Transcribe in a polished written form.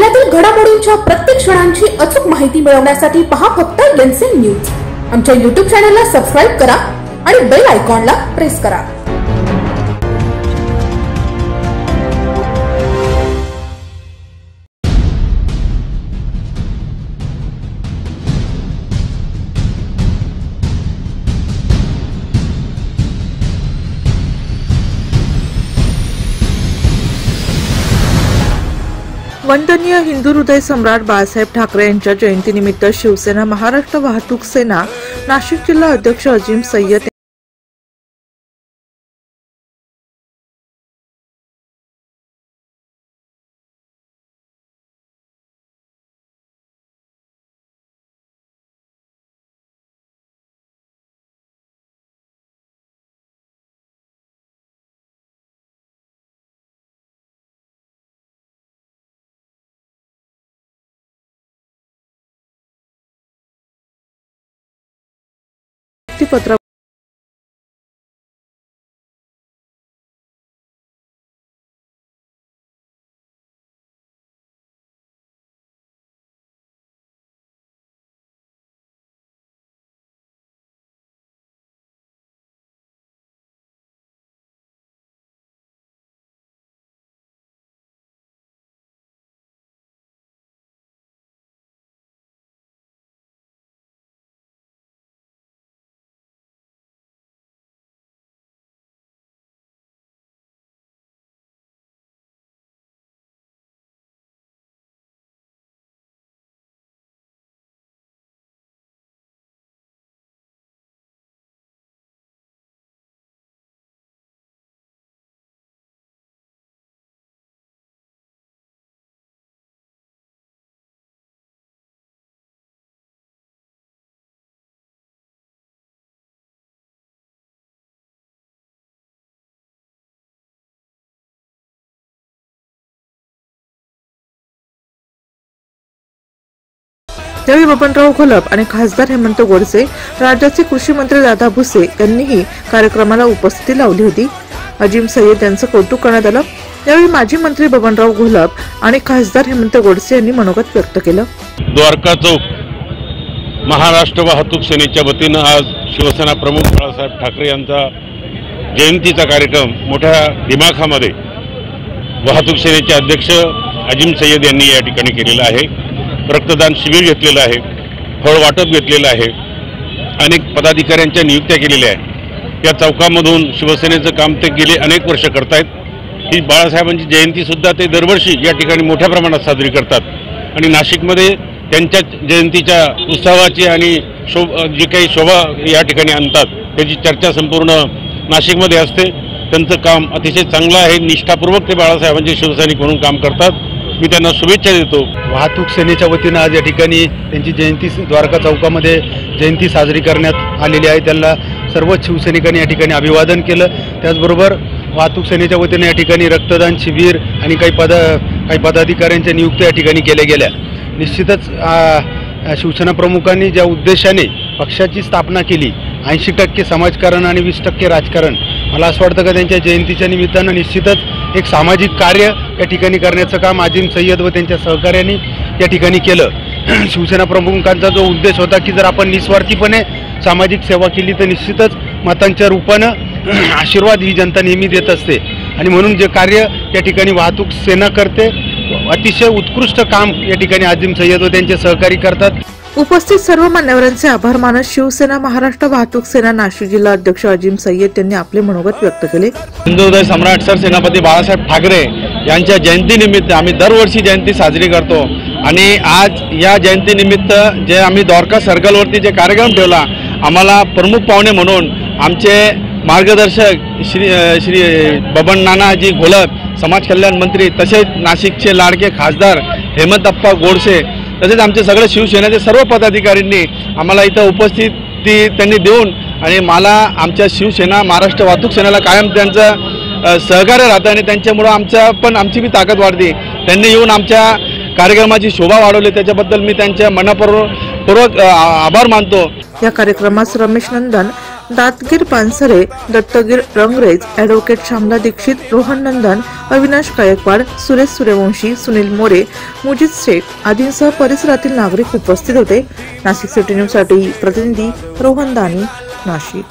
जिल्ह्यातील घडामोडींच्या प्रत्येक क्षणांची अचूक माहिती मिळवण्यासाठी पहा फक्त एनसीएन न्यूज। आमच्या YouTube चॅनलला सबस्क्राइब करा आणि बेल आयकॉनला प्रेस करा। वंदनीय हिंदू हृदय सम्राट बाळासाहेब ठाकरे यांच्या जयंतीनिमित्त शिवसेना महाराष्ट्र वाहतूक सेना नाशिक जिल्हा अध्यक्ष अजीम सय्यद पत्र यावेळी बबनराव घोलप आणि खासदार हेमंत गोडसे, राज्याचे कृषी मंत्री दादा भुसे यांनीही कार्यक्रमाला उपस्थिती लावली होती। अजीम सय्यद यांचं कौतुक करण्यात आलं। यावेळी माजी मंत्री बबनराव घोलप आणि खासदार हेमंत गोडसे यांनी मनोगत व्यक्त केलं। द्वारका चौक महाराष्ट्र वाहतूक सेनेच्या वतीनं आज शिवसेना प्रमुख बाळासाहेब ठाकरे यांचा जयंतीचा कार्यक्रम मोठ्या दिमाखामध्ये वाहतूक सेनेचे अध्यक्ष अजीम सय्यद यांनी या ठिकाणी केलेला आहे। रक्तदान शिबिर घेतलेलं आहे, फळ वाटप घेतलेलं आहे, अनेक पदाधिकाऱ्यांच्या नियुक्त्या केलेल्या आहेत। या चौकामधून शिवसेनेचं काम ते गेले अनेक वर्ष करतायत। ही बाळासाहेबांची जयंतीसुद्धा ते दरवर्षी या ठिकाणी मोठ्या प्रमाणात साजरी करतात आणि नाशिकमध्ये त्यांच्या जयंतीच्या उत्सवाची आणि जी काही शोभा या ठिकाणी आणतात त्याची चर्चा संपूर्ण नाशिकमध्ये असते। त्यांचं काम अतिशय चांगलं आहे। निष्ठापूर्वक ते बाळासाहेबांचे शिवसैनिक म्हणून काम करतात। मी त्यांना शुभेच्छा देतो। वाहतूक सेनेच्या वतीनं आज या ठिकाणी त्यांची जयंती द्वारका चौकामध्ये जयंती साजरी करण्यात आलेली आहे। त्यांना सर्व शिवसैनिकांनी या ठिकाणी अभिवादन केलं। त्याचबरोबर वाहतूक सेनेच्या वतीनं या ठिकाणी रक्तदान शिबिर आणि काही पदाधिकाऱ्यांच्या नियुक्त्या या ठिकाणी केल्या गेल्या। निश्चितच शिवसेना प्रमुखांनी ज्या उद्देशाने पक्षाची स्थापना केली, 80% समाजकारण आणि 20% राजकारण, मला असं वाटतं का त्यांच्या जयंतीच्या निमित्तानं निश्चितच एक सामाजिक कार्य या ठिकाणी करण्याचं काम अजीम सय्यद व त्यांच्या सहकार्यांनी या ठिकाणी केलं। शिवसेना प्रमुखांचा जो उद्देश होता की जर आपण निस्वार्थीपणे सामाजिक सेवा केली तर निश्चितच मतांच्या रूपानं आशीर्वाद ही जनता नेहमी देत असते आणि म्हणून जे कार्य या ठिकाणी वाहतूक सेना करते अतिशय उत्कृष्ट काम या ठिकाणी अजीम सय्यद व त्यांचे सहकारी करतात। उपस्थित सर्व मान्यवरांचे आभार मानत शिवसेना महाराष्ट्र वाहतूक सेना नाशिक जिल्हा अध्यक्ष अजीम सय्यद यांनी आपले मनोगत व्यक्त केले। हिंदू हृदय सम्राट सरसेनापती बाळासाहेब ठाकरे यांच्या जयंतीनिमित्त आम्ही दरवर्षी जयंती साजरी करतो आणि आज या जयंतीनिमित्त जे आम्ही द्वारका सर्कलवरती जे कार्यक्रम ठेवला, आम्हाला प्रमुख पाहुणे म्हणून आमचे मार्गदर्शक श्री बबन नानाजी घोलप, समाज कल्याण मंत्री, तसेच नाशिकचे लाडके खासदार हेमंतप्पा गोडसे, तसेच आमचे सगळे शिवसेनेचे सर्व पदाधिकाऱ्यांनी आम्हाला इथं उपस्थिती त्यांनी देऊन आणि मला आमच्या शिवसेना महाराष्ट्र वाहतूक सेनेला कायम त्यांचं सहकार्य राहतं आणि त्यांच्यामुळं आमची बी ताकद वाढते। त्यांनी येऊन आमच्या कार्यक्रमाची शोभा वाढवली, त्याच्याबद्दल मी त्यांच्या मनपूर्वक आभार मानतो। या कार्यक्रमास रमेश नंदन, दातगीर पानसरे, दत्तगीर रंगरेज, ॲडव्होकेट श्यामला दीक्षित, रोहन नंदन, अविनाश गायकवाड, सुरेश सूर्यवंशी, सुनील मोरे, मुजीद शेख आदींसह परिसरातील नागरिक उपस्थित होते. नाशिक सिटी न्यूज साठी प्रतिनिधी रोहन दानी, नाशिक.